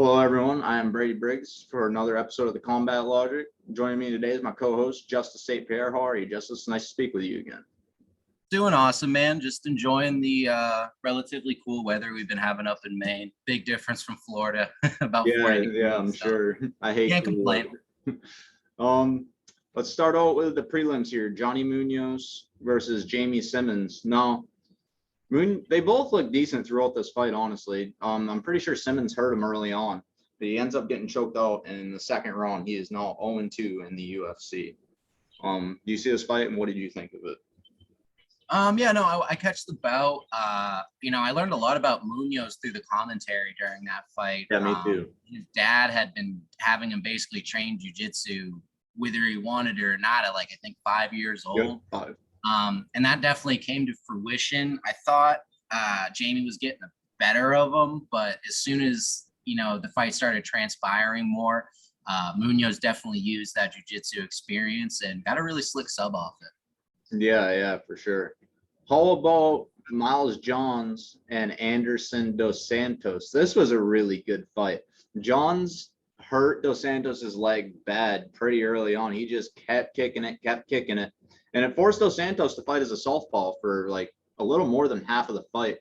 Hello, everyone. I am Brady Briggs for another episode of the Combat Logic. Joining me today is my co-host, Justice St. Pierre. How are you, Justice? Nice to speak with you again. Doing awesome, man. Just enjoying the relatively cool weather we've been having up in Maine. Big difference from Florida. About 40 degrees. Yeah, I'm sure. I hate Can't complain. Let's start out with the prelims here. Johnny Munoz versus Jamie Simmons. Now, they both look decent throughout this fight, honestly. I'm pretty sure Simmons hurt him early on, but he ends up getting choked out in the second round. He is now 0-2 in the UFC. Do you see this fight, and what did you think of it? I catch the bout. I learned a lot about Munoz through the commentary during that fight. Yeah, me too. His dad had been having him basically train jiu-jitsu whether he wanted it or not at I think 5 years old. Yep, 5. And that definitely came to fruition. I thought Jamie was getting the better of him, but as soon as, the fight started transpiring more, Munoz definitely used that jiu-jitsu experience and got a really slick sub off it. Yeah, for sure. How about Miles Johns and Anderson Dos Santos? This was a really good fight. Johns hurt Dos Santos's leg bad pretty early on. He just kept kicking it. And it forced Dos Santos to fight as a southpaw for a little more than half of the fight.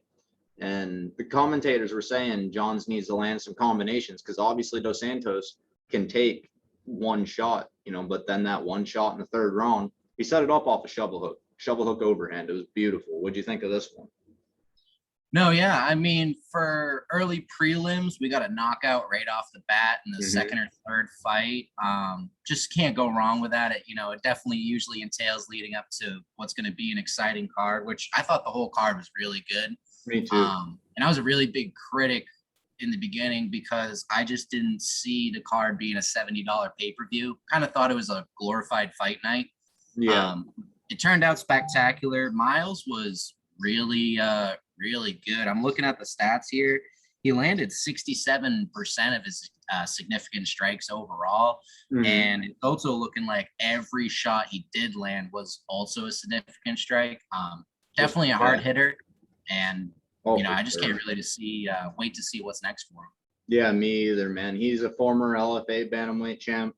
And the commentators were saying Johns needs to land some combinations because obviously Dos Santos can take one shot, but then that one shot in the third round, he set it up off a shovel hook overhand. It was beautiful. What'd you think of this one? No, yeah. I mean, for early prelims, we got a knockout right off the bat in the second or third fight. Just can't go wrong with that. It definitely usually entails leading up to what's going to be an exciting card, which I thought the whole card was really good. Me too. And I was a really big critic in the beginning because I just didn't see the card being a $70 pay-per-view. Kind of thought it was a glorified fight night. Yeah. It turned out spectacular. Miles was really good. I'm looking at the stats here. He landed 67% of his significant strikes overall. And it's also looking like every shot he did land was also a significant strike. Definitely a hard hitter. And, I just can't really wait to see what's next for him. Yeah, me either, man. He's a former LFA bantamweight champ.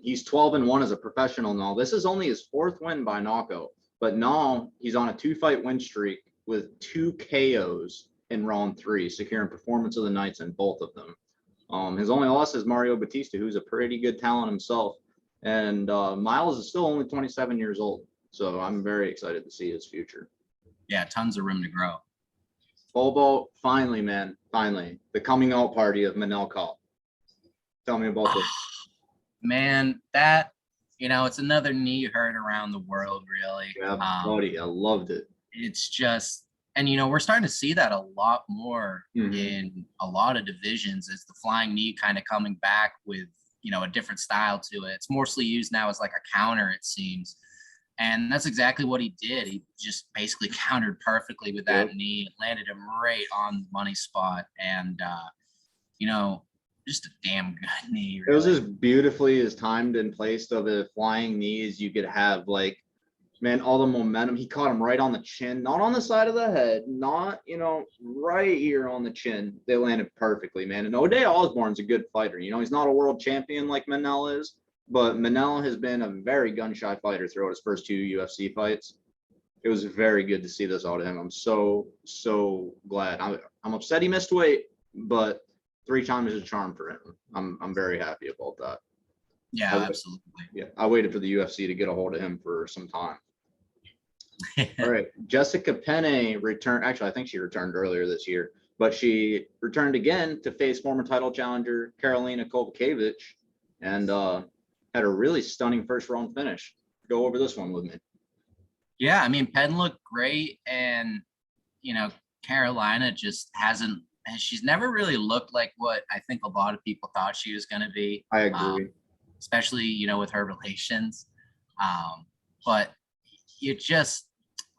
He's 12-1 as a professional now. This is only his 4th win by knockout, but now he's on a 2-fight win streak with 2 KOs in round 3, securing performance of the nights in both of them. His only loss is Mario Batista, who's a pretty good talent himself. And Miles is still only 27 years old. So I'm very excited to see his future. Yeah, tons of room to grow. Bobo, finally, the coming out party of Manel Kape. Tell me about this. Man, that, it's another knee hurt around the world, really. Yeah, buddy, I loved it. It's just, and we're starting to see that a lot more in a lot of divisions as the flying knee kind of coming back with, a different style to it. It's mostly used now as a counter, it seems. And that's exactly what he did. He just basically countered perfectly with that knee. It landed him right on the money spot. And, just a damn good knee. Really. It was as beautifully as timed and placed of a flying knee as you could have. Man, all the momentum. He caught him right on the chin, not on the side of the head, not, right here on the chin. They landed perfectly, man. And O'Day Osborne's a good fighter. He's not a world champion like Manel is, but Manel has been a very gun-shy fighter throughout his first 2 UFC fights. It was very good to see this out of him. I'm so glad. I'm upset he missed weight, but 3 times is a charm for him. I'm very happy about that. Yeah, absolutely. Yeah, I waited for the UFC to get a hold of him for some time. All right, Jessica Penne returned. Actually, I think she returned earlier this year, but she returned again to face former title challenger Karolina Kowalkiewicz, and had a really stunning first round finish. Go over this one with me. Yeah, I mean, Penn looked great, and Carolina just hasn't. She's never really looked like what I think a lot of people thought she was going to be. I agree. Especially, with her relations. But you just,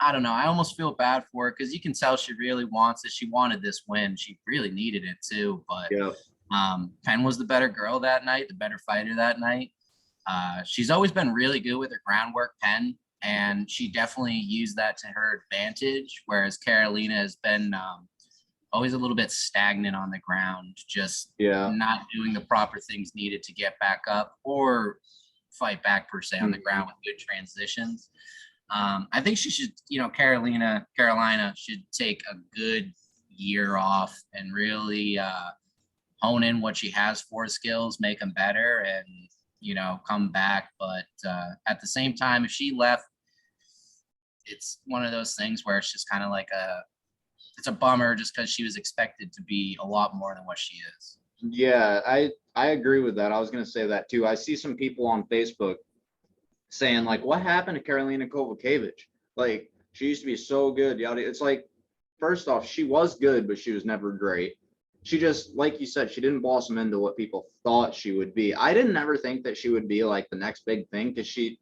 I don't know. I almost feel bad for her because you can tell she really wants it. She wanted this win. She really needed it too. But Penn was the better girl that night, the better fighter that night. She's always been really good with her groundwork, Penn, and she definitely used that to her advantage, whereas Carolina has been always a little bit stagnant on the ground, just Yeah. not doing the proper things needed to get back up or fight back per se on the ground with good transitions. I think she should, Carolina should take a good year off and really hone in what she has for skills, make them better, and come back. But at the same time, if she left, it's one of those things where it's just kind of like it's a bummer just because she was expected to be a lot more than what she is. Yeah, I agree with that. I was gonna say that too. I see some people on Facebook saying like, what happened to Karolina Kowalkiewicz? Like, she used to be so good. It's like, first off, she was good, but she was never great. She just, like you said, she didn't blossom into what people thought she would be. I didn't ever think that she would be like the next big thing, because she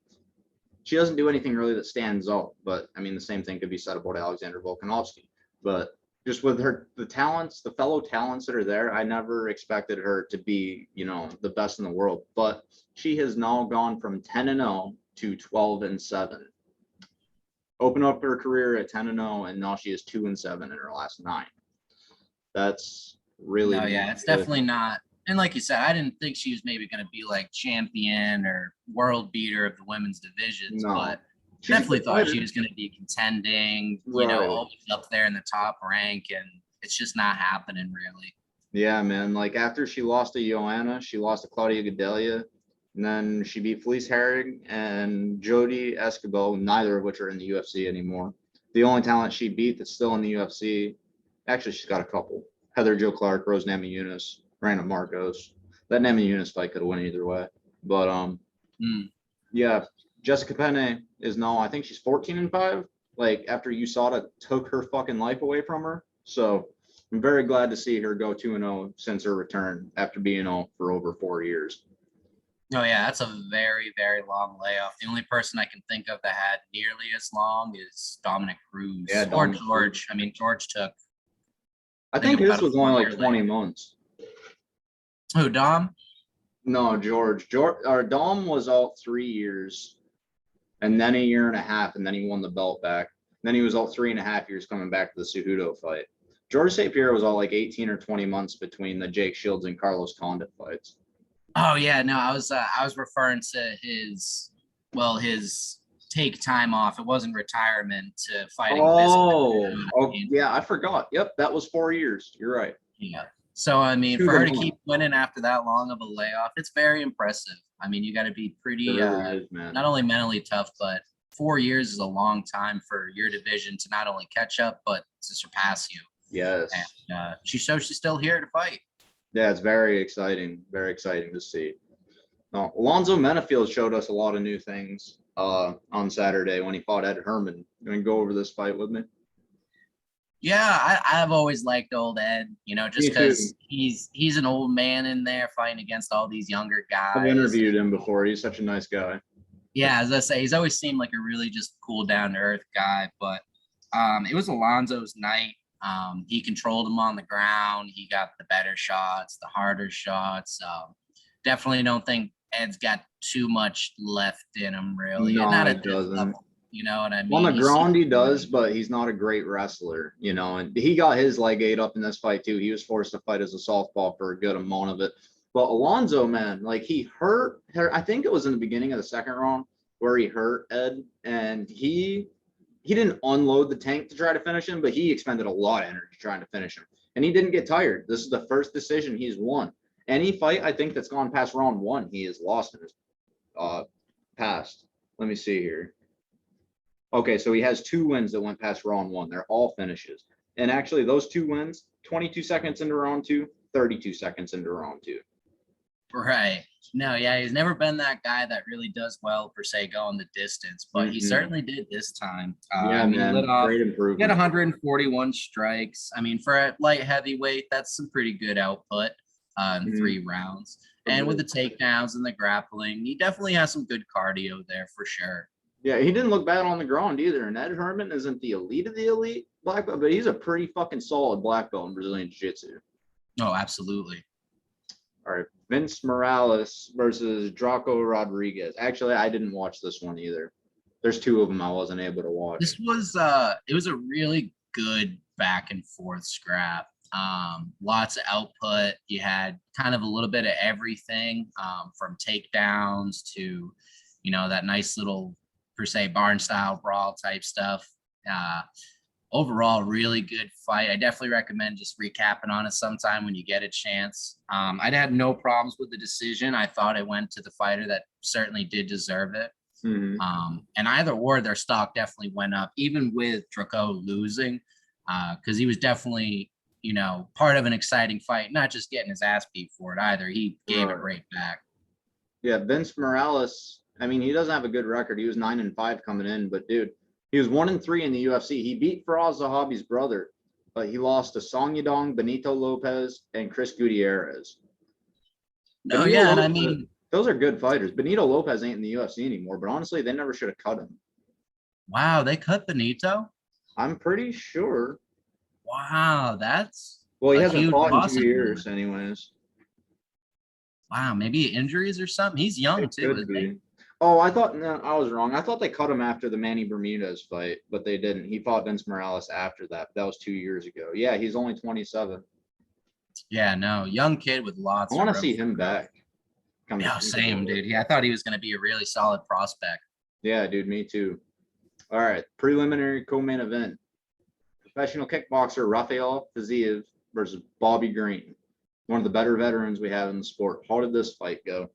doesn't do anything really that stands out. But I mean, the same thing could be said about Alexander Volkanovski. But just with the talents, the fellow talents that are there, I never expected her to be, the best in the world. But she has now gone from 10-0 to 12-7. Open up her career at 10-0, and now she is 2-7 in her last 9. That's really it's good. definitely not. And like you said, I didn't think she was maybe going to be like champion or world beater of the women's divisions, but definitely thought she was going to be contending, always up there in the top rank, and it's just not happening really. Yeah, man. Like, after she lost to Joanna, she lost to Claudia Gadelha, and then she beat Felice Herrig and Jody Escobar, neither of which are in the UFC anymore. The only talent she beat that's still in the UFC, actually, she's got a couple: Heather Jo Clark, Rose Namajunas, Brandon Marcos. That Namajunas fight could have went either way. But yeah, Jessica Penne is now, I think she's 14-5. Like, after USADA took her fucking life away from her. So I'm very glad to see her go 2-0 since her return after being out for over 4 years. Oh yeah, that's a very, very long layoff. The only person I can think of that had nearly as long is Dominic Cruz. Yeah, or George. I mean, George took. I think his was only like 20 months. Who, Dom? No, George. Dom was out 3 years, and then a year and a half, and then he won the belt back. Then he was out 3.5 years coming back to the Cejudo fight. George St. Pierre was all like 18 or 20 months between the Jake Shields and Carlos Condit fights. Oh yeah, no, I was referring to his take time off. It wasn't retirement to fighting. Yeah, I forgot. Yep, that was 4 years. You're right. Yeah. So I mean, for her to keep winning after that long of a layoff, it's very impressive. I mean, you got to be pretty not only mentally tough, but 4 years is a long time for your division to not only catch up but to surpass you. Yes. And she shows she's still here to fight. Yeah, it's very exciting to see. Alonzo Menafield showed us a lot of new things on Saturday when he fought Ed Herman. You want to go over this fight with me? Yeah, I've always liked old Ed, just because he's an old man in there fighting against all these younger guys. I've interviewed him before. He's such a nice guy. Yeah, as I say, he's always seemed like a really just cool, down-to-earth guy. But it was Alonzo's night. He controlled him on the ground. He got the better shots, the harder shots. Definitely don't think Ed's got too much left in him, really. No, not at this level. You know what I mean? On the ground, he does, but he's not a great wrestler, and he got his leg ate up in this fight, too. He was forced to fight as a southpaw for a good amount of it. But Alonzo, man, like, he hurt her. I think it was in the beginning of the second round where he hurt Ed, and he didn't unload the tank to try to finish him, but he expended a lot of energy trying to finish him. And he didn't get tired. This is the first decision he's won. Any fight, I think, that's gone past round 1, he has lost in his past. Let me see here. Okay, so he has 2 wins that went past round 1. They're all finishes. And actually, those 2 wins, 22 seconds into round 2, 32 seconds into round 2. Right. No, yeah, he's never been that guy that really does well, per se, going the distance, but he certainly did this time. Man, great improvement. He had 141 strikes. I mean, for a light heavyweight, that's some pretty good output in 3 rounds. And with the takedowns and the grappling, he definitely has some good cardio there for sure. Yeah, he didn't look bad on the ground either. And Ed Herman isn't the elite of the elite black belt, but he's a pretty fucking solid black belt in Brazilian Jiu-Jitsu. Oh, absolutely. All right, Vince Morales versus Draco Rodriguez. Actually, I didn't watch this one either. There's 2 of them I wasn't able to watch. This was it was a really good back and forth scrap. lots of output. You had kind of a little bit of everything, from takedowns to, that nice little per se barn style brawl type stuff. Overall, really good fight. I definitely recommend just recapping on it sometime when you get a chance. I'd had no problems with the decision. I thought it went to the fighter that certainly did deserve it. And either or, their stock definitely went up, even with Draco losing, because he was definitely, part of an exciting fight, not just getting his ass beat for it either. He gave it right back. Yeah, Vince Morales, I mean, he doesn't have a good record. He was 9-5 coming in, but dude, he was 1-3 in the UFC. He beat Faraz Zahabi's brother, but he lost to Song Yadong, Benito Lopez, and Chris Gutierrez. Oh, yeah, and I mean, those are good fighters. Benito Lopez ain't in the UFC anymore, but honestly, they never should have cut him. Wow, they cut Benito? I'm pretty sure. Wow, that's well, he hasn't fought in 2 years, anyways. Wow, maybe injuries or something. He's young too, isn't he? Oh, I was wrong. I thought they cut him after the Manny Bermudez fight, but they didn't. He fought Vince Morales after that. That was 2 years ago. Yeah, he's only 27. Yeah, no, young kid with lots. I want to see him back. Yeah, same, dude. Yeah, I thought he was going to be a really solid prospect. Yeah, dude, me too. All right, preliminary co-main event. Professional kickboxer Rafael Fiziev versus Bobby Green, one of the better veterans we have in the sport. How did this fight go?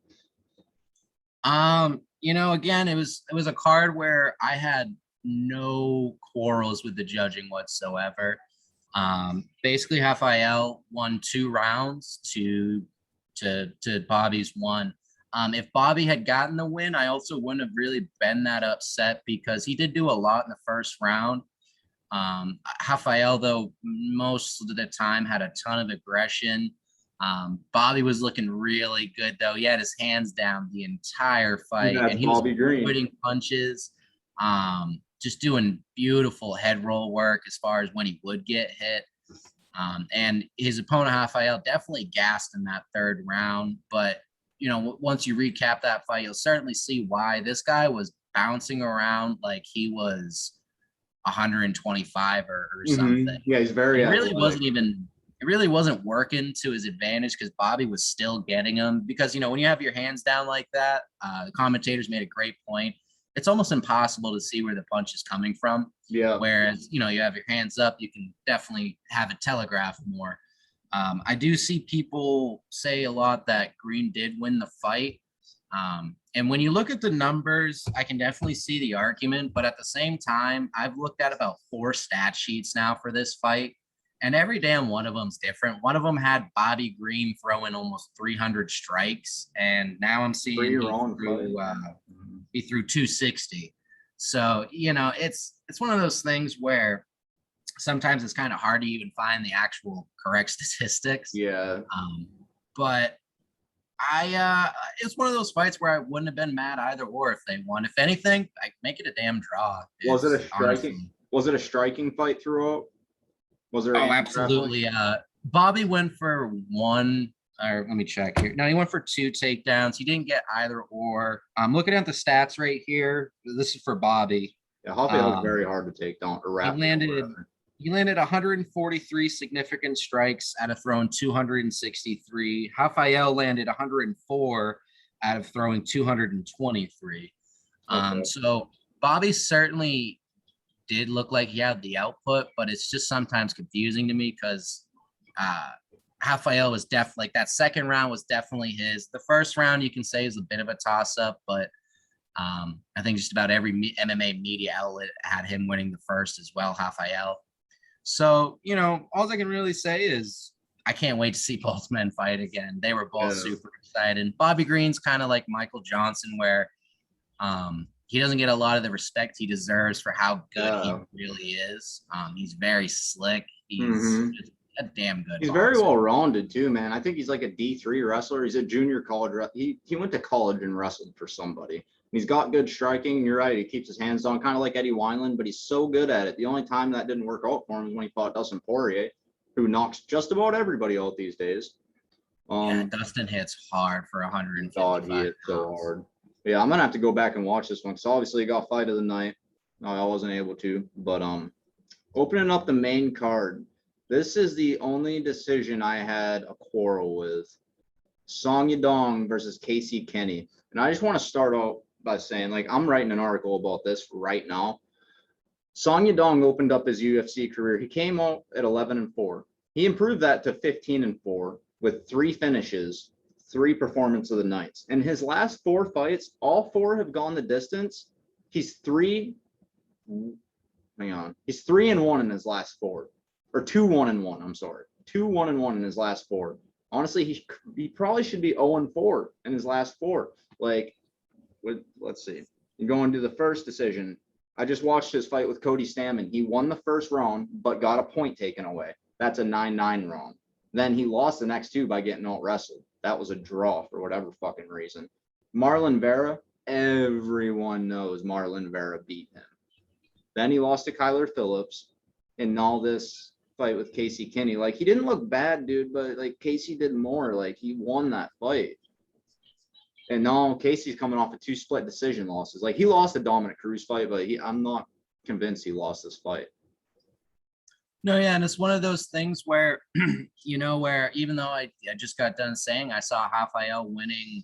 Again, it was a card where I had no quarrels with the judging whatsoever. Basically, Rafael won 2 rounds to Bobby's 1. If Bobby had gotten the win, I also wouldn't have really been that upset because he did do a lot in the first round. Rafael, though, most of the time had a ton of aggression. Bobby was looking really good, though. He had his hands down the entire fight, and he was avoiding punches, just doing beautiful head roll work as far as when he would get hit. And his opponent, Rafael, definitely gassed in that 3rd round. But, once you recap that fight, you'll certainly see why. This guy was bouncing around like he was 125 or something. Yeah, he's very athletic. It really wasn't working to his advantage because Bobby was still getting him. Because, when you have your hands down like that, the commentators made a great point. It's almost impossible to see where the punch is coming from. Yeah. Whereas, you have your hands up, you can definitely have it telegraphed more. I do see people say a lot that Green did win the fight. And when you look at the numbers, I can definitely see the argument. But at the same time, I've looked at about 4 stat sheets now for this fight. And every damn one of them's different. One of them had Bobby Green throwing almost 300 strikes. And now I'm seeing he threw 260. So, it's one of those things where sometimes it's kind of hard to even find the actual correct statistics. Yeah. But it's one of those fights where I wouldn't have been mad either or if they won. If anything, I make it a damn draw. Was it a striking fight throughout? Was there? Oh, absolutely. Bobby went for 1. Or let me check here. No, he went for 2 takedowns. He didn't get either or. I'm looking at the stats right here. This is for Bobby. Yeah, Rafael was very hard to take down. He landed 143 significant strikes out of throwing 263. Rafael landed 104 out of throwing 223. Okay. So Bobby certainly did look like he had the output, but it's just sometimes confusing to me because Rafael was definitely like that 2nd round was definitely his. The 1st round you can say is a bit of a toss-up, but I think just about every MMA media outlet had him winning the 1st as well, Rafael. So, all I can really say is I can't wait to see both men fight again. They were both super excited. Bobby Green's kind of like Michael Johnson, where he doesn't get a lot of the respect he deserves for how good he really is. He's very slick. He's just a damn good. He's very well rounded too, man. I think he's like a D3 wrestler. He's a junior college. He went to college and wrestled for somebody. He's got good striking. You're right. He keeps his hands down, kind of like Eddie Wineland, but he's so good at it. The only time that didn't work out for him was when he fought Dustin Poirier, who knocks just about everybody out these days. Dustin hits hard for 155. God, he hits so hard. Yeah, I'm gonna have to go back and watch this one because obviously he got fight of the night. No, I wasn't able to, but opening up the main card, This is the only decision I had a quarrel with. Song Yadong versus Casey Kenny. And I just want to start out by saying, like, I'm writing an article about this right now. Song Yadong opened up his UFC career. He came out at 11-4. He improved that to 15-4 with 3 finishes, 3 performance of the nights. In his last 4 fights, all 4 have gone the distance. He's 3. Hang on. He's 3-1 in his last 4, or 2-1-1. I'm sorry, 2-1-1 in his last 4. Honestly, he probably should be 0-4 in his last 4. Like, let's see. You go into the first decision. I just watched his fight with Cody Stamann. He won the first round, but got a point taken away. That's a 9-9 round. Then he lost the next 2 by getting out wrestled. That was a draw for whatever fucking reason. Marlon Vera, everyone knows Marlon Vera beat him. Then he lost to Kyler Phillips, and all this fight with Casey Kenny. Like, he didn't look bad, dude, but like Casey did more. Like, he won that fight. And now Casey's coming off of 2 split decision losses. Like, he lost the Dominic Cruz fight, but I'm not convinced he lost this fight. No, yeah, and it's one of those things where, where even though I just got done saying I saw Rafael winning,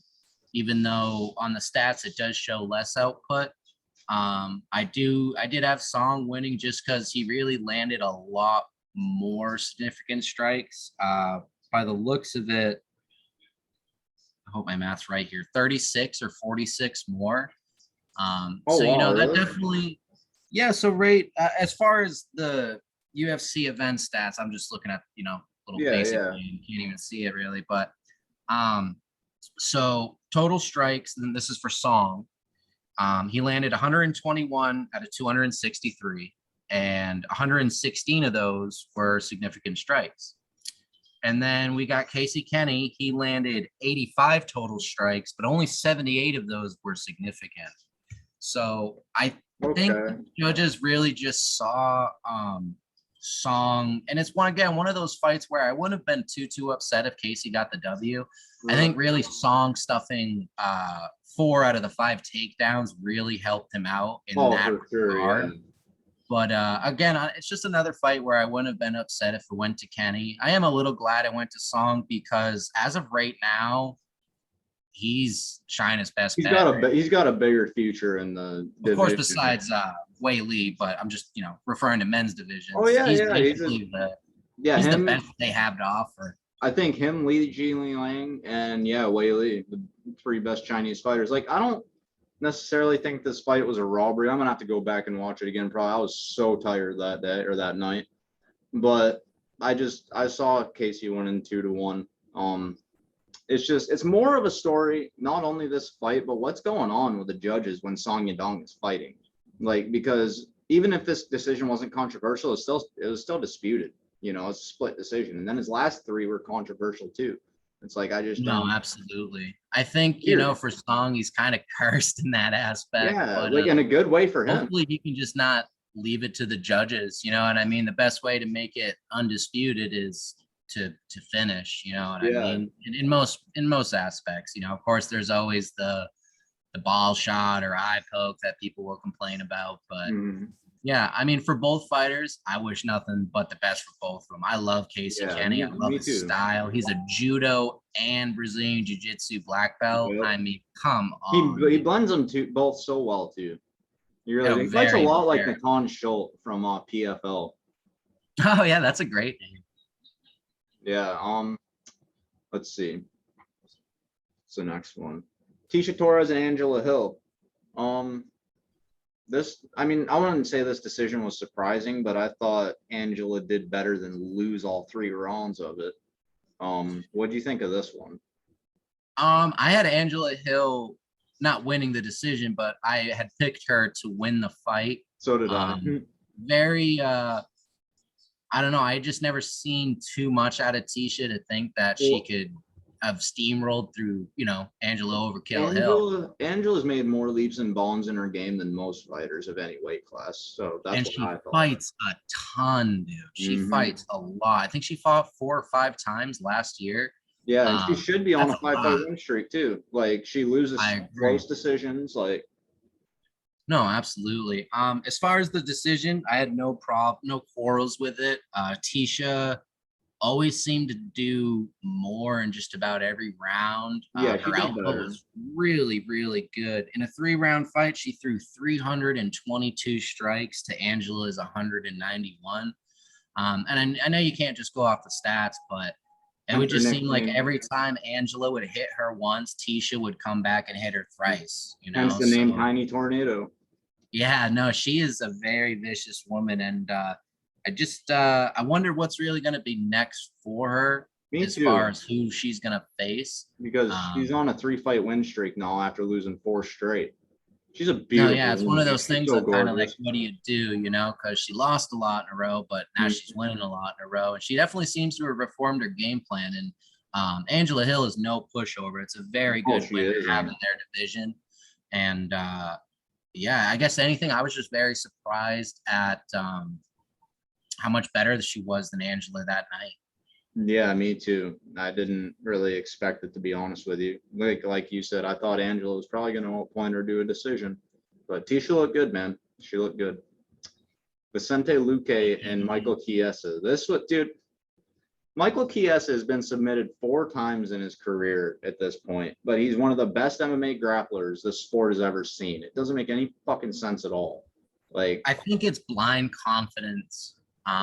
even though on the stats it does show less output, I did have Song winning just because he really landed a lot more significant strikes. By the looks of it, I hope my math's right here, 36 or 46 more. That definitely, yeah. So as far as the UFC event stats, I'm just looking at, little basic, you can't even see it really, but so total strikes, and this is for Song. He landed 121 out of 263, and 116 of those were significant strikes. And then we got Casey Kenny. He landed 85 total strikes, but only 78 of those were significant. So I think the judges really just saw Song, and it's one of those fights where I wouldn't have been too upset if Casey got the W. I think really Song stuffing 4 out of the 5 takedowns really helped him out in that regard. Yeah. But again, it's just another fight where I wouldn't have been upset if it went to Kenny. I am a little glad it went to Song because as of right now, he's China's best. He's got a bigger future in the division. Of course, besides Wei Li, but I'm just referring to men's division. Oh yeah, he's he's the best they have to offer. I think him, Li Jingliang, and Wei Li, the 3 best Chinese fighters. Like, I don't necessarily think this fight was a robbery. I'm gonna have to go back and watch it again. Probably, I was so tired that day or that night, but I saw Casey winning 2-1. It's more of a story, not only this fight, but what's going on with the judges when Song Yadong is fighting. Like, because even if this decision wasn't controversial, it was still disputed. It's a split decision, and then his last 3 were controversial too. It's like, I just don't. Absolutely. I think for Song, he's kind of cursed in that aspect. Yeah, but, like in a good way for him. Hopefully, he can just not leave it to the judges. You know what I mean? The best way to make it undisputed is to finish. You know what I mean? In most aspects. Of course, there's always the ball shot or eye poke that people will complain about, but. Yeah, I mean, for both fighters, I wish nothing but the best for both of them. I love Casey Kenny. I love his style. He's a judo and Brazilian jiu-jitsu black belt. Yep. I mean, come on. He blends them both so well, too. He fights a lot like Nakan Schultz from PFL. Oh, yeah, that's a great name. Yeah, let's see. What's the next one? Tisha Torres and Angela Hill. I wouldn't say this decision was surprising, but I thought Angela did better than lose all 3 rounds of it. What do you think of this one? I had Angela Hill not winning the decision, but I had picked her to win the fight. So did I. Very, I don't know. I just never seen too much out of Tisha to think that she could have steamrolled through, Angela Overkill Hill. Angela's made more leaps and bounds in her game than most fighters of any weight class. So that's what I thought. She fights a ton, dude. She fights a lot. I think she fought 4 or 5 times last year. Yeah, and she should be on a 5-fight win streak too. Like, she loses close decisions. Like, No, absolutely. As far as the decision, I had no quarrels with it. Tisha always seemed to do more in just about every round. Yeah, she Her did output better. was really, really good. In a 3-round fight, she threw 322 strikes to Angela's 191. And I know you can't just go off the stats, but it would Hence her just seem like nickname. every time Angela would hit her once, Tisha would come back and hit her thrice, you Hence know? the name So Tiny Tornado. yeah, no, she is a very vicious woman. And I wonder what's really going to be next for her Me as far too, as who she's going to face. because she's Um, on a 3-fight win streak now after losing 4 straight. She's a no, yeah, beautiful it's one of woman. those She's things so that kind of like, gorgeous. what do you do, you know? Because she lost a lot in a row, but now Mm. she's winning a lot in a row. And she definitely seems to have reformed her game plan. And Angela Hill is no pushover. It's a very Oh, good she win to have isn't. in their division. And yeah, I guess anything, I was just very surprised at how much better she was than Angela that night. Yeah, me too. I didn't really expect it, to be honest with you. Like you said, I thought Angela was probably going to appoint her to a decision, but Tisha looked good, man. She looked good. Vicente Luque and Mhm. Michael Chiesa. This what, dude. Michael Chiesa has been submitted 4 times in his career at this point, but he's one of the best MMA grapplers this sport has ever seen. It doesn't make any fucking sense at all. Like, I think it's blind confidence.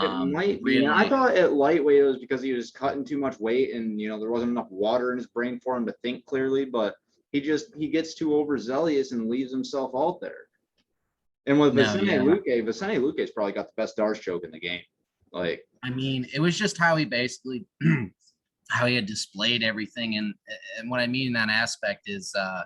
it might be. And I Really, thought at lightweight it was because he was cutting too much weight and there wasn't enough water in his brain for him to think clearly, but he gets too overzealous and leaves himself out there. And with no, yeah. Vicente Luque's probably got the best Darce choke in the game. Like, I mean, it was just how he basically how he had displayed everything. And what I mean in that aspect is I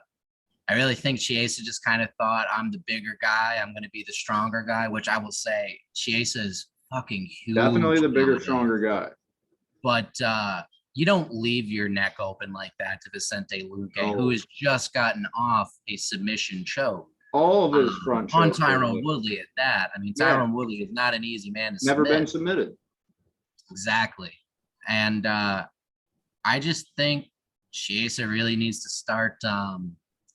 really think Chiesa just kind of thought, I'm the bigger guy, I'm gonna be the stronger guy, which I will say Chiesa is fucking definitely huge the bigger, nowadays. stronger guy. But you don't leave your neck open like that to Vicente Luque, who Oh, has just gotten off a submission choke all of his front on chokes are Tyrone good. Woodley at that. I mean, Yeah, Tyrone Woodley is not an easy man to never been submit. submitted. Exactly. And I just think Chiesa really needs to start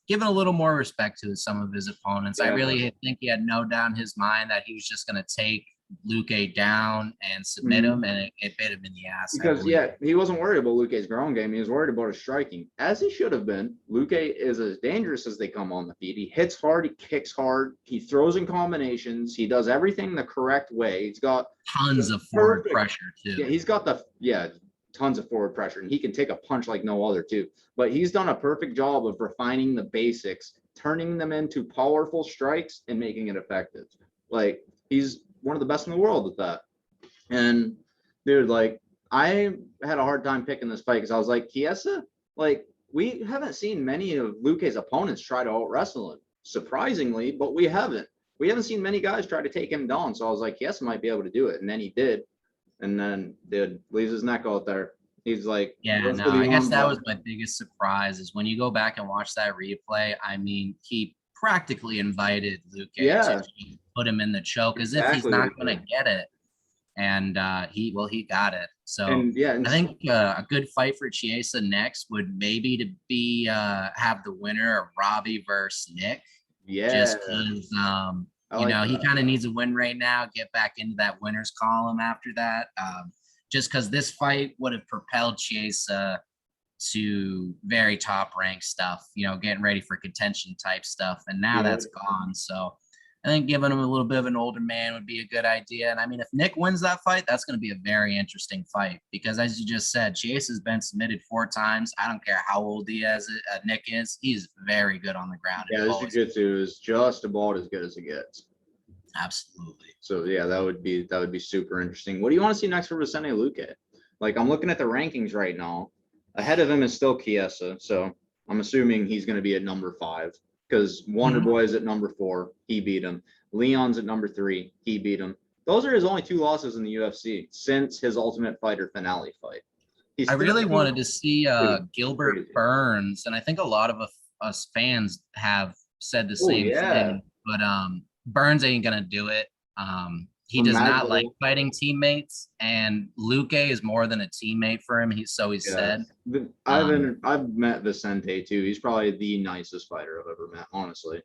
giving a little more respect to some of his opponents. I Yeah. really think he had no doubt in his mind that he was just going to take Luque down and submit Mhm. him, and it bit him in the ass, I Because believe. yeah, he wasn't worried about Luque's ground game. He was worried about his striking, as he should have been. Luque is as dangerous as they come on the feet. He hits hard, he kicks hard, he throws in combinations, he does everything the correct way. He's got Tons the of forward perfect, pressure too. yeah, he's got the tons of forward pressure, and he can take a punch like no other too. But he's done a perfect job of refining the basics, turning them into powerful strikes and making it effective. Like, he's one of the best in the world at that. And dude, like, I had a hard time picking this fight because I was like, Chiesa, like, we haven't seen many of Luque's opponents try to out wrestle him, surprisingly, but we haven't. We haven't seen many guys try to take him down. So I was like, Chiesa might be able to do it. And then he did. And then, dude, leaves his neck out there. He's like, Yeah, goes no, for the I guess arm that bar. was my biggest surprise is when you go back and watch that replay. I mean, he practically invited Luque to Yeah, put him in the choke as if he's exactly what not he going did. to get it. And he got it. So And yeah, and I think a good fight for Chiesa next would maybe to be have the winner of Robbie versus Nick, yeah, just because I like he that. kind of needs a win right now, get back into that winners column after that. Just because this fight would have propelled Chiesa to very top rank stuff, getting ready for contention type stuff, and now Yeah. that's gone. So I think giving him a little bit of an older man would be a good idea. And I mean, if Nick wins that fight, that's going to be a very interesting fight because, as you just said, Chase has been submitted 4 times. I don't care how old Nick is. He's very good on the ground. Yeah, this jiu-jitsu is just about as good as it gets. Absolutely. So yeah, that would be super interesting. What do you want to see next for Vicente Luque? Like, I'm looking at the rankings right now. Ahead of him is still Chiesa, so I'm assuming he's going to be at number 5 because Wonder Mhm. Boy is at number 4. He beat him. Leon's at number 3. He beat him. Those are his only 2 losses in the UFC since his Ultimate Fighter finale fight. He's I really 13. wanted to see Dude, Gilbert crazy. Burns, and I think a lot of us fans have said the Oh same yeah, thing. But Burns ain't gonna do it. He from does not like Masvidal. fighting teammates, and Luque is more than a teammate for him. He Yeah, said. I've Um, been, I've met Vicente too. He's probably the nicest fighter I've ever met, honestly.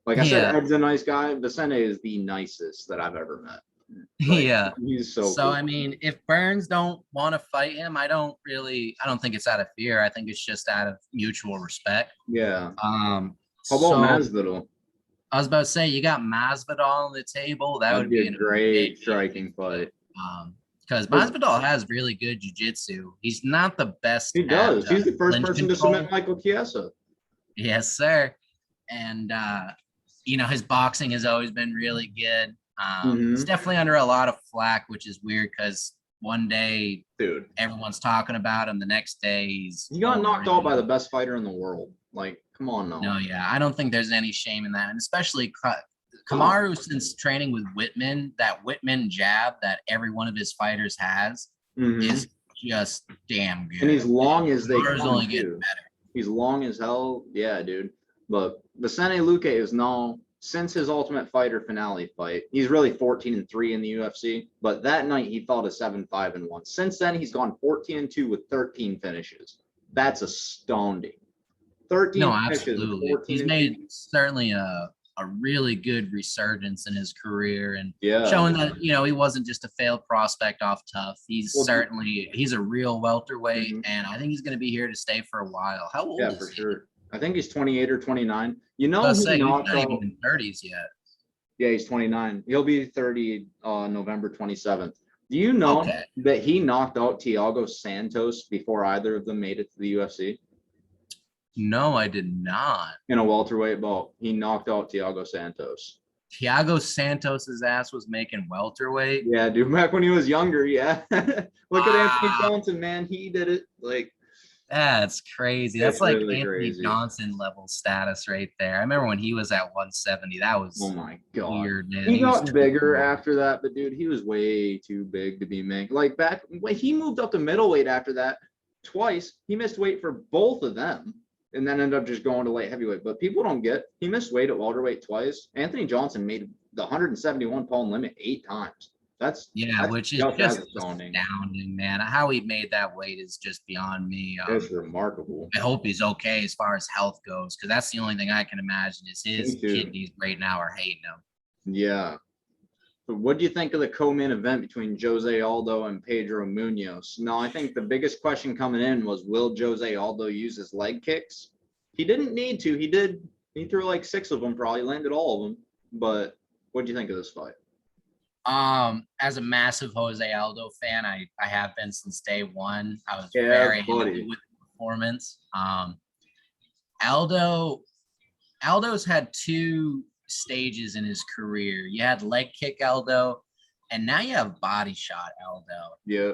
Like I said, Yeah. Ed's a nice guy. Vicente is the nicest that I've ever met. Like, Yeah. he's so So cool. I mean, if Burns don't want to fight him, I don't think it's out of fear. I think it's just out of mutual respect. Yeah. How about So Masvidal? I was about to say, you got Masvidal on the table. That That'd would be be a an great amazing striking fight. because 'Cause Masvidal has really good jiu-jitsu. He's not the best he at does. He's the first clinch person to submit control. Michael Chiesa. Yes, sir. And his boxing has always been really good. He's definitely under a lot of flack, which is weird because one day, Dude, everyone's talking about him. The next day, he's he got knocked out by the overrated. best fighter in the world. Like, come on now. No, yeah, I don't think there's any shame in that, and especially Oh, Kamaru, since training with Whitman, that Whitman jab that every one of his fighters has is just damn good. and he's long as they Kamaru's come only getting too. better. He's long as hell. Yeah, dude. But Vicente Luque is now, since his Ultimate Fighter finale fight, he's really 14-3 in the UFC. But that night he fell to 7-5-1. Since then, he's gone 14-2 with 13 finishes. That's astounding. 13 No, finishes with absolutely. 14 He's and made 2. certainly a really good resurgence in his career and Yeah. showing that he wasn't just a failed prospect off tough. He's Well, he's a real welterweight, Mhm. and I think he's going to be here to stay for a while. How old Yeah, is for he? sure. I think he's 28 or 29. You know, Let's he say he's knocked not out. even in 30s yet. Yeah, he's 29. He'll be 30 November 27th. Do you know Okay. that he knocked out Thiago Santos before either of them made it to the UFC? No, I did not. In a welterweight bout, he knocked out Thiago Santos. Thiago Santos's ass was making welterweight. Yeah, dude, back when he was younger, yeah. Look at Anthony Wow. Johnson, man. He did it. Like, That's crazy. That's it's like really Anthony crazy. Johnson level status right there. I remember when he was at 170. That Oh was my God. weird, man. He was got bigger 24. after that, but dude, he was way too big to be making. Like back when he moved up to middleweight after that twice, he missed weight for both of them and then ended up just going to light heavyweight. But people don't get he missed weight at welterweight twice. Anthony Johnson made the 171-pound limit 8 times. That's Which is just as just astounding. astounding, man. How he made that weight is just beyond me. It's remarkable. I hope he's okay as far as health goes, because that's the only thing I can imagine is his kidneys right now are hating him. Yeah. But what do you think of the co-main event between Jose Aldo and Pedro Munoz? Now, I think the biggest question coming in was, will Jose Aldo use his leg kicks? He didn't need to. He did. He threw like 6 of them, probably landed all of them. But what do you think of this fight? As a massive Jose Aldo fan, I have been since day one. I was Yeah, very buddy. happy with the performance. Aldo's had 2 stages in his career. You had leg kick Aldo, and now you have body shot Aldo. Yeah.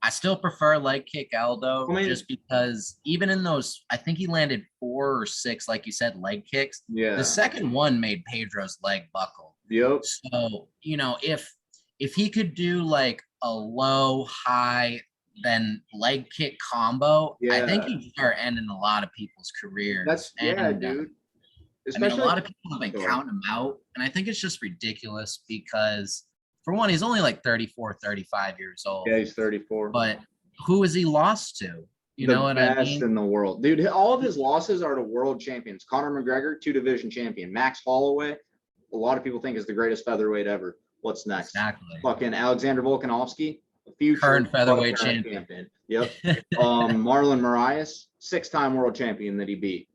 I still prefer leg kick Aldo, I mean, just because even in those, I think he landed 4 or 6, like you said, leg kicks. yeah. The second one made Pedro's leg buckle. Yep. So, if he could do like a low, high, then leg kick combo, I think Yeah. he'd start ending a lot of people's careers. That's and, dude. I mean, a lot of people have been counting him out, and I think it's just ridiculous because, for one, he's only like 34, 35 years old. Yeah, he's 34. But who has he lost to? You know what I mean? In the world, dude. All of his losses are to world champions. Conor McGregor, 2-division champion. Max Holloway, a lot of people think is the greatest featherweight ever. What's next? Exactly. Fucking Alexander Volkanovski, a future Current featherweight champion. Yep. Marlon Moraes, 6-time world champion that he beat,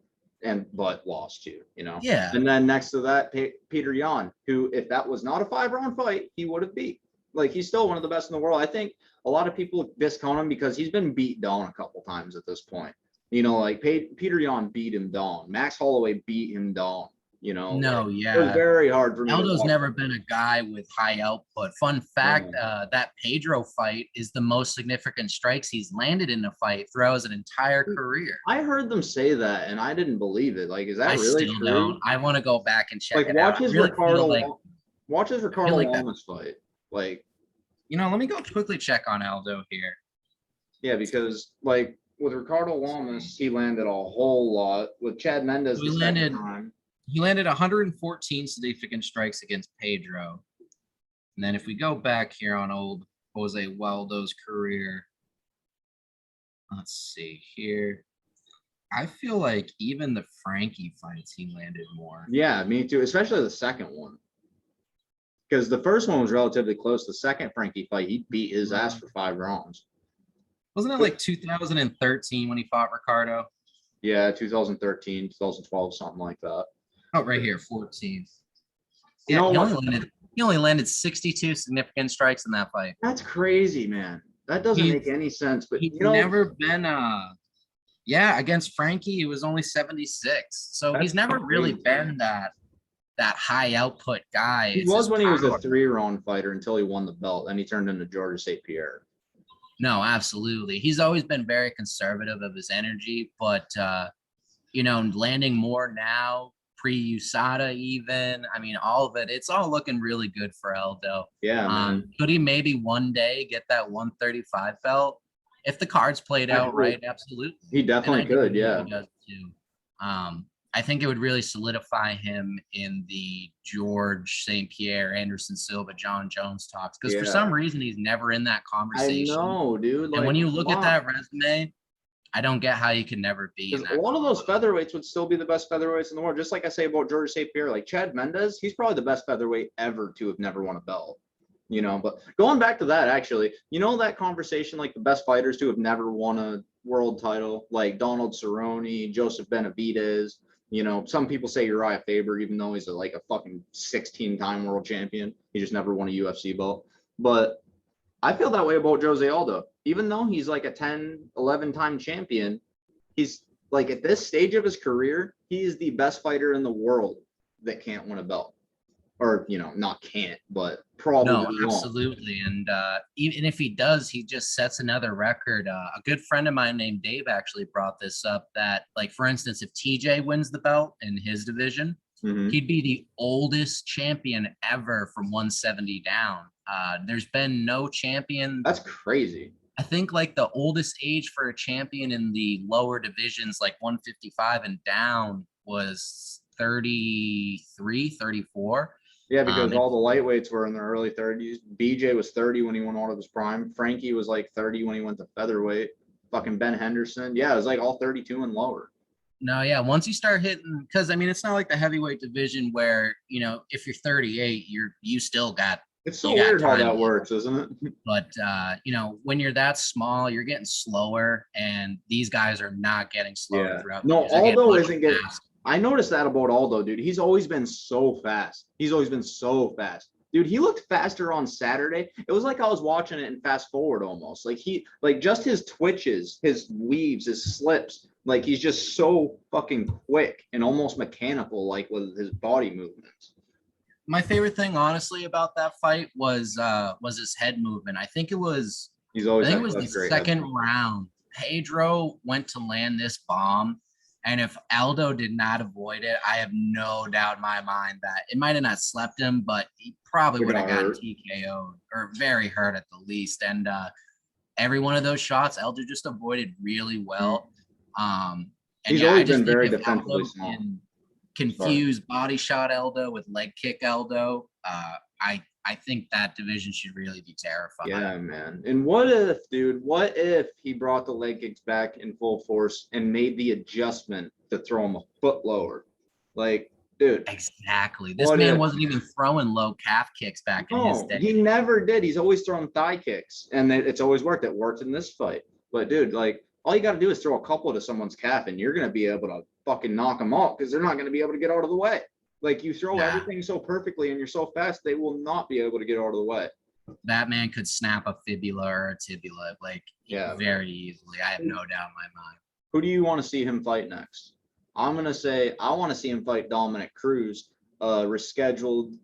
but lost to. Yeah. And then next to that, Peter Yan, who, if that was not a 5-round fight, he would have beat. Like, he's still one of the best in the world. I think a lot of people discount him because he's been beat down a couple times at this point. Like Peter Yan beat him down. Max Holloway beat him down. No, yeah. It was very hard for me. Aldo's never been a guy with high output. Fun fact, that Pedro fight is the most significant strikes he's landed in a fight throughout his entire career. I heard them say that, and I didn't believe it. Like, is that really true? Don't. I want to go back and check it watch out. His watch his Ricardo Lamas fight. Like, let me go quickly check on Aldo here. Yeah, because like with Ricardo Lamas, he landed a whole lot. With Chad Mendes, he landed 114 significant strikes against Pedro. And then if we go back here on old Jose Waldo's career, let's see here. I feel like even the Frankie fights, he landed more. Yeah, me too, especially the second one. Because the first one was relatively close. The second Frankie fight, he beat his ass for 5 rounds. Wasn't it like 2013 when he fought Ricardo? Yeah, 2013, 2012, something like that. Oh, right here, 14. You Yeah, know he what? only landed 62 significant strikes in that fight. That's crazy, man. That doesn't make any sense. But He's never been yeah, against Frankie, it was only 76. So he's never really been that high output guy. He was when he was a 3-round fighter until he won the belt. Then he turned into Georges St. Pierre. No, absolutely. He's always been very conservative of his energy, but landing more now, pre-USADA even. I mean, all of it, it's all looking really good for Aldo. Yeah, man. Could he maybe one day get that 135 belt? If the cards played out right, absolutely. He definitely could, yeah. He does too. I think it would really solidify him in the George St. Pierre, Anderson Silva, John Jones talks, because for some reason he's never in that conversation. I know, dude. And when you look at that resume, I don't get how you can never be in that. A lot of those featherweights would still be the best featherweights in the world. Just like I say about George St. Pierre, like Chad Mendes, he's probably the best featherweight ever to have never won a belt. But going back to that, actually, that conversation, like the best fighters to have never won a world title, like Donald Cerrone, Joseph Benavidez. Some people say Uriah Faber, even though he's like a fucking 16-time world champion. He just never won a UFC belt. But I feel that way about Jose Aldo. Even though he's like a 10, 11-time champion, he's like at this stage of his career, he is the best fighter in the world that can't win a belt. Or, not can't, but probably no, won't. Absolutely. And even if he does, he just sets another record. A good friend of mine named Dave actually brought this up that, like, for instance, if TJ wins the belt in his division, he'd be the oldest champion ever from 170 down. There's been no champion. That's crazy. I think like the oldest age for a champion in the lower divisions, like 155 and down, was 33, 34. Yeah, because all the lightweights were in their early 30s. BJ was 30 when he went out of his prime. Frankie was like 30 when he went to featherweight. Fucking Ben Henderson. Yeah, it was like all 32 and lower. No, yeah. Once you start hitting, because I mean, it's not like the heavyweight division where, if you're 38, you still got. It's so weird how that works, isn't it? But when you're that small, you're getting slower, and these guys are not getting slower throughout. No, Aldo isn't getting. I noticed that about Aldo, dude. He's always been so fast. Dude, he looked faster on Saturday. It was like I was watching it in fast forward almost. Like just his twitches, his weaves, his slips. Like he's just so fucking quick and almost mechanical, like with his body movements. My favorite thing, honestly, about that fight was his head movement. I think it was. It was the second round. Pedro went to land this bomb. And if Aldo did not avoid it, I have no doubt in my mind that it might have not slept him, but he probably would have gotten TKO'd or very hurt at the least. And every one of those shots, Aldo just avoided really well. He's always been very defensively small. Confuse body shot Aldo with leg kick Aldo. I think that division should really be terrified. Yeah, man. And what if he brought the leg kicks back in full force and made the adjustment to throw him a foot lower? Like, dude. Exactly. This man wasn't even throwing low calf kicks back in his day. He never did. He's always thrown thigh kicks, and it's always worked. It worked in this fight. But, dude, like, all you got to do is throw a couple to someone's calf, and you're going to be able to fucking knock them off because they're not going to be able to get out of the way. Like, you throw everything so perfectly and you're so fast, they will not be able to get out of the way. That man could snap a fibula or a tibula, very easily. I have no doubt in my mind. Who do you want to see him fight next? I'm going to say I want to see him fight Dominic Cruz, rescheduled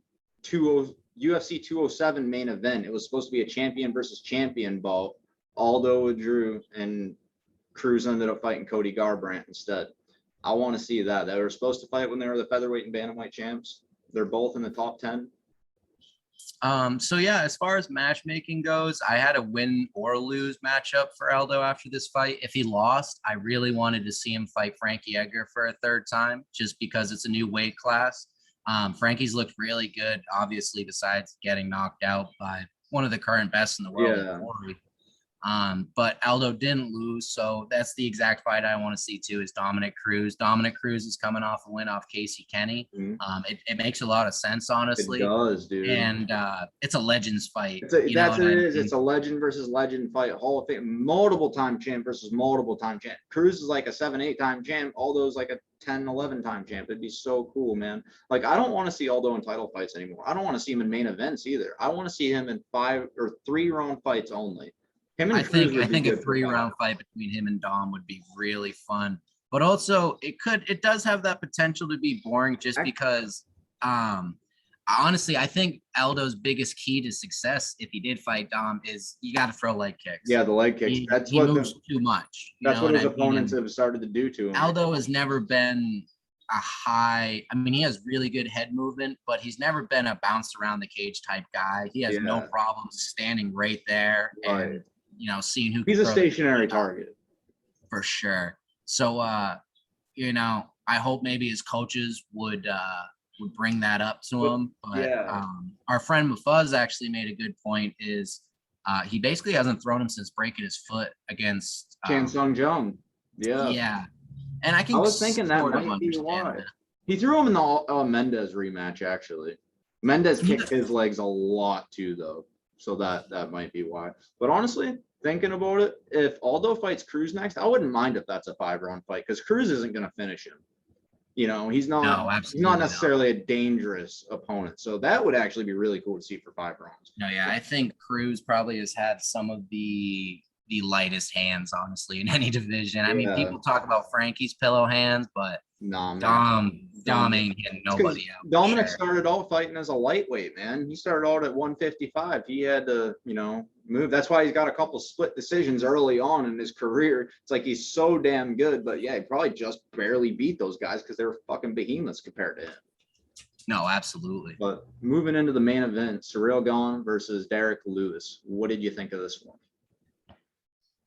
UFC 207 main event. It was supposed to be a champion versus champion bout. Aldo withdrew, and Cruz ended up fighting Cody Garbrandt instead. I want to see that. They were supposed to fight when they were the featherweight and bantamweight champs. They're both in the top 10. So yeah, as far as matchmaking goes, I had a win or lose matchup for Aldo after this fight. If he lost, I really wanted to see him fight Frankie Edgar for a third time, just because it's a new weight class. Frankie's looked really good, obviously, besides getting knocked out by one of the current best in the world. But Aldo didn't lose, so that's the exact fight I want to see too. Is Dominic Cruz. Dominic Cruz is coming off a win off Casey Kenny. It makes a lot of sense, honestly. It does, dude. And it's a legends fight. That's what it is. It's a legend versus legend fight. Hall of Fame, multiple time champ versus multiple time champ. Cruz is like a 7-8 time champ. Aldo's like a 10-11 time champ. It'd be so cool, man. Like, I don't want to see Aldo in title fights anymore. I don't want to see him in main events either. I want to see him in 5 or 3 round fights only. I think a 3-round fight between him and Dom would be really fun. But also it does have that potential to be boring just because honestly, I think Aldo's biggest key to success if he did fight Dom is you got to throw leg kicks. Yeah, the leg kicks. He moves too much. That's what his opponents have started to do to him. Aldo has never been I mean, he has really good head movement, but he's never been a bounce around the cage type guy. He has no problems standing right there and seeing who. He's a stationary target for sure. So, I hope maybe his coaches would bring that up to him. But our friend Mufuz actually made a good point. Is he basically hasn't thrown him since breaking his foot against Chan Sung Jung. Yeah, and I was thinking that might be why he threw him in the Mendez rematch. Actually, Mendez kicked his legs a lot too, though. So that might be why. But honestly, thinking about it, if Aldo fights Cruz next, I wouldn't mind if that's a 5-round fight because Cruz isn't going to finish him. He's not necessarily a dangerous opponent. So that would actually be really cool to see for 5 rounds. No, yeah, I think Cruz probably has had some of the lightest hands, honestly, in any division. I mean, people talk about Frankie's pillow hands, but Dom ain't getting nobody out. Dominic started out fighting as a lightweight, man. He started out at 155. He had to, move. That's why he's got a couple split decisions early on in his career. It's like he's so damn good, but yeah, he probably just barely beat those guys because they were fucking behemoths compared to him. No, absolutely. But moving into the main event, Ciryl Gane versus Derek Lewis. What did you think of this one?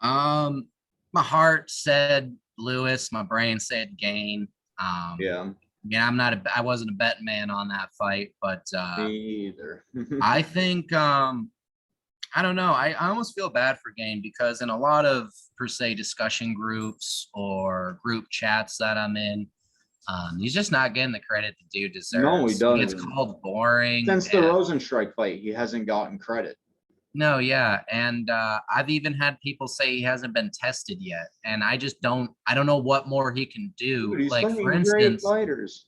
My heart said Lewis. My brain said Gane. I wasn't a bet man on that fight, but me either. I think I don't know. I almost feel bad for Gane because in a lot of per se discussion groups or group chats that I'm in, he's just not getting the credit the dude deserves. No, he doesn't. He gets called boring. Since the Rosenstrike fight, he hasn't gotten credit. No, yeah. And I've even had people say he hasn't been tested yet. And I don't know what more he can do. Dude, like, for instance, fighters.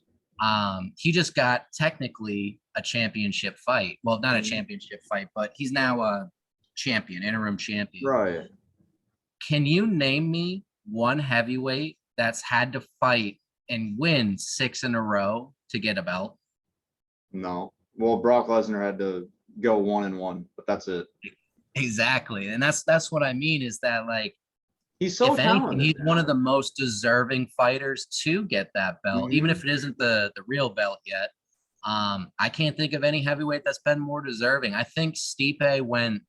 He just got technically a championship fight. Well, not a championship fight, but he's now a champion, interim champion. Right. Can you name me one heavyweight that's had to fight and win 6 in a row to get a belt? No. Well, Brock Lesnar had to go 1-1, but that's it. Exactly. And that's what I mean is that, like, he's so talented. He's one of the most deserving fighters to get that belt, even if it isn't the real belt yet. I can't think of any heavyweight that's been more deserving. I think Stipe went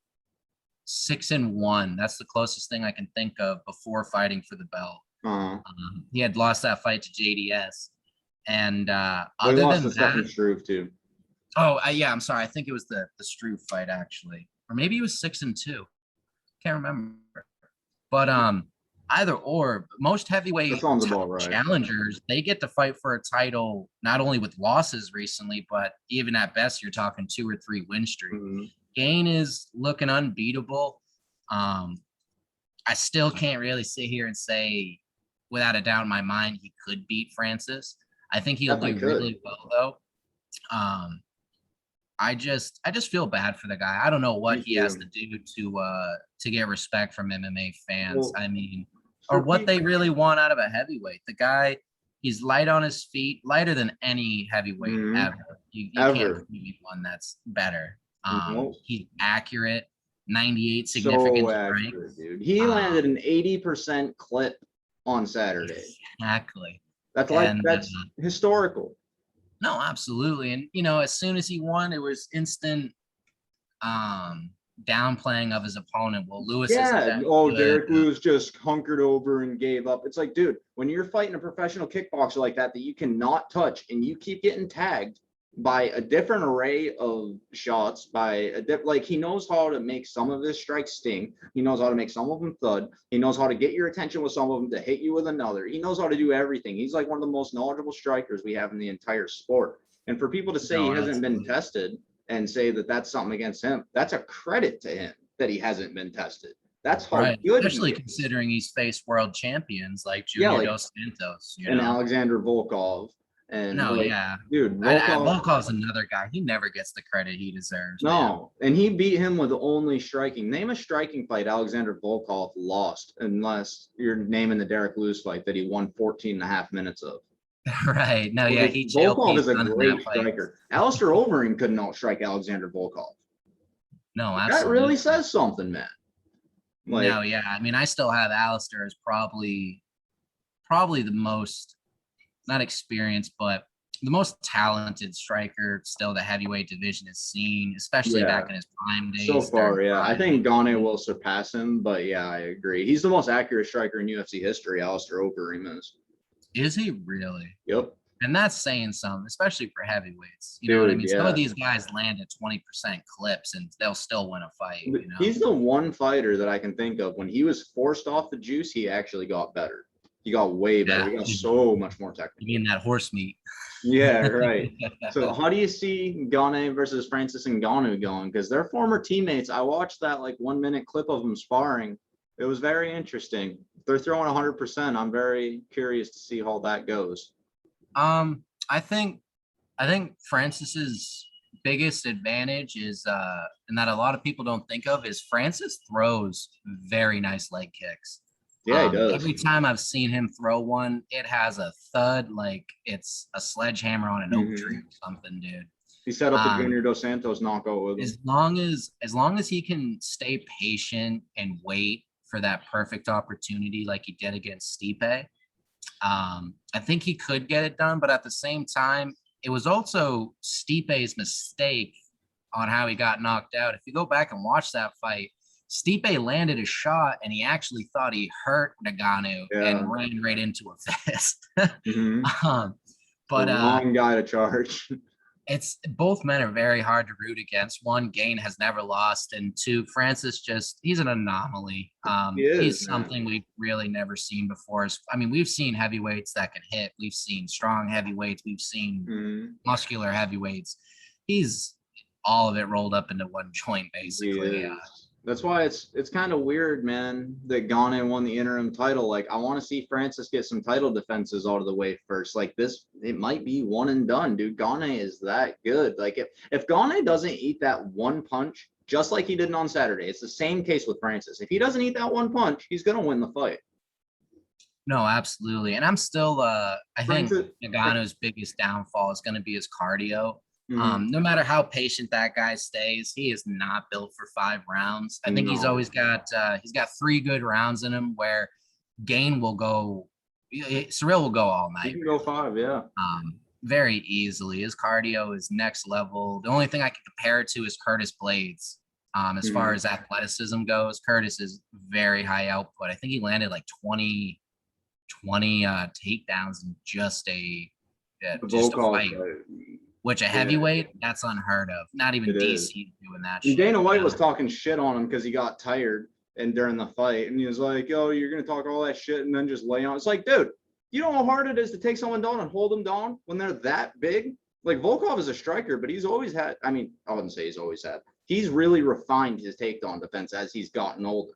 6-1. That's the closest thing I can think of before fighting for the belt. He had lost that fight to JDS, and other than that, Struve too. Oh, yeah, I'm sorry. I think it was the Struve fight actually, or maybe it was 6-2. Can't remember. But either or, most heavyweight challengers, they get to fight for a title not only with losses recently, but even at best, you're talking 2 or 3 win streak. Gane is looking unbeatable. I still can't really sit here and say, without a doubt in my mind, he could beat Francis. I think he'll do really well, though. I just feel bad for the guy. I don't know what he has to do to get respect from MMA fans. Well, I mean, or what they really want out of a heavyweight. The guy, he's light on his feet, lighter than any heavyweight ever. You can't find one that's better. He's accurate, 98 significant strength. Dude. He landed an 80% clip on Saturday. Exactly. That's historical. No, absolutely. And, as soon as he won, it was instant downplaying of his opponent. Well, Lewis Derek Lewis just hunkered over and gave up. It's like, dude, when you're fighting a professional kickboxer like that you cannot touch and you keep getting tagged, by a different array of shots, like he knows how to make some of his strikes sting. He knows how to make some of them thud. He knows how to get your attention with some of them to hit you with another. He knows how to do everything. He's like one of the most knowledgeable strikers we have in the entire sport. And for people to say he hasn't been tested and say that that's something against him, that's a credit to him that he hasn't been tested. That's how good, especially considering he's faced world champions like Junior Dos Santos, and Alexander Volkov. And dude, Volkov's another guy. He never gets the credit he deserves. No, man. And he beat him with only striking. Name a striking fight Alexander Volkov lost, unless you're naming the Derek Lewis fight that he won 14.5 minutes of. Right. No, Volkov is a great striker. Alistair Overeem couldn't outstrike Alexander Volkov. No, absolutely. That really says something, man. I mean, I still have Alistair as probably the most, not experienced, but the most talented striker still the heavyweight division has seen, especially back in his prime days. So far, I think Gane will surpass him, but I agree. He's the most accurate striker in UFC history, Alistair Overeem is. Is he really? Yep. And that's saying something, especially for heavyweights. You know what I mean? Some of these guys land at 20% clips and they'll still win a fight. You know? He's the one fighter that I can think of when he was forced off the juice, he actually got better. He got way better. He got so much more technical. You mean that horse meat? Yeah, right. So how do you see Gane versus Francis Ngannou going? Because they're former teammates. I watched that 1 minute clip of them sparring. It was very interesting. They're throwing 100%. I'm very curious to see how that goes. I think Francis's biggest advantage is, and that a lot of people don't think of, is Francis throws very nice leg kicks. Yeah, he does. Every time I've seen him throw one, it has a thud like it's a sledgehammer on an oak tree or something, dude. He set up the Junior Dos Santos knockout with him. As long as he can stay patient and wait for that perfect opportunity like he did against Stipe, I think he could get it done. But at the same time, it was also Stipe's mistake on how he got knocked out. If you go back and watch that fight, Stipe landed a shot and he actually thought he hurt Ngannou and ran right into a fist. But wrong guy to charge. It's both men are very hard to root against. One, Gane has never lost, and two, Francis he's an anomaly. He's something we've really never seen before. I mean, we've seen heavyweights that can hit. We've seen strong heavyweights. We've seen muscular heavyweights. He's all of it rolled up into one joint, basically. That's why it's kind of weird, man, that Gane won the interim title. I want to see Francis get some title defenses out of the way first. It might be one and done, dude. Gane is that good. If Gane doesn't eat that one punch, just like he did on Saturday, it's the same case with Francis. If he doesn't eat that one punch, he's going to win the fight. No, absolutely. And I'm still, I think Ngannou's biggest downfall is going to be his cardio. No matter how patient that guy stays, he is not built for 5 rounds. I think he's always got 3 good rounds in him where Ciryl will go all night. He can go 5, very easily. His cardio is next level. The only thing I can compare it to is Curtis Blades. As far as athleticism goes, Curtis is very high output. I think he landed 20 takedowns in just a fight. Which a heavyweight, that's unheard of. Not even DC doing that shit. Dana White was talking shit on him because he got tired during the fight. And he was like, "Oh, you're going to talk all that shit and then just lay on." It's like, dude, you know how hard it is to take someone down and hold them down when they're that big? Volkov is a striker, but he's always had, I wouldn't say he's always had. He's really refined his takedown defense as he's gotten older.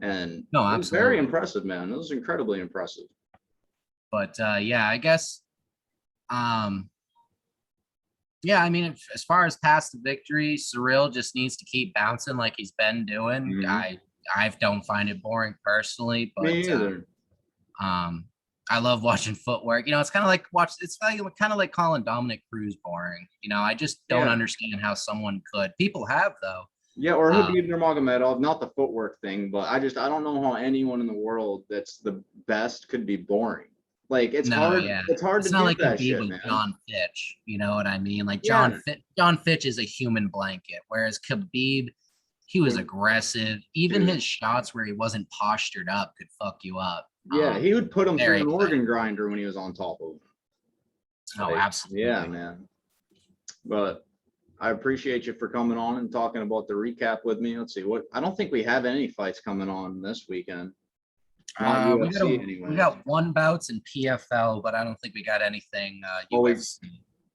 And it was very impressive, man. It was incredibly impressive. But, I guess, as far as past the victory, Ciryl just needs to keep bouncing like he's been doing. I don't find it boring personally, but me either. I love watching footwork. It's kind of like calling Dominic Cruz boring. I just don't understand how someone could. People have though. Yeah, or Khabib Nurmagomedov, not the footwork thing, but I don't know how anyone in the world that's the best could be boring. It's hard. It's hard to do like that Khabib shit, with man. John Fitch. You know what I mean? John Fitch is a human blanket, whereas Khabib, he was aggressive. Even his shots where he wasn't postured up could fuck you up. Yeah, he would put him through an organ grinder when he was on top of him. Oh, absolutely. Yeah, man. But I appreciate you for coming on and talking about the recap with me. Let's see I don't think we have any fights coming on this weekend. Not UFC We got one bouts in PFL, but I don't think we got anything UFC.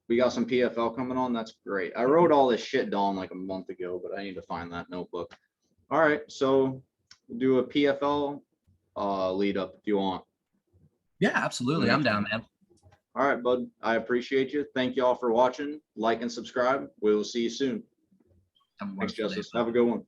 We got some PFL coming on. That's great. I wrote all this shit down like a month ago, but I need to find that notebook. All right, so we'll do a PFL lead up if you want. Yeah, absolutely. I'm down, man. All right, bud. I appreciate you. Thank you all for watching. Like and subscribe. We will see you soon. Thanks, Justice. Have a good one.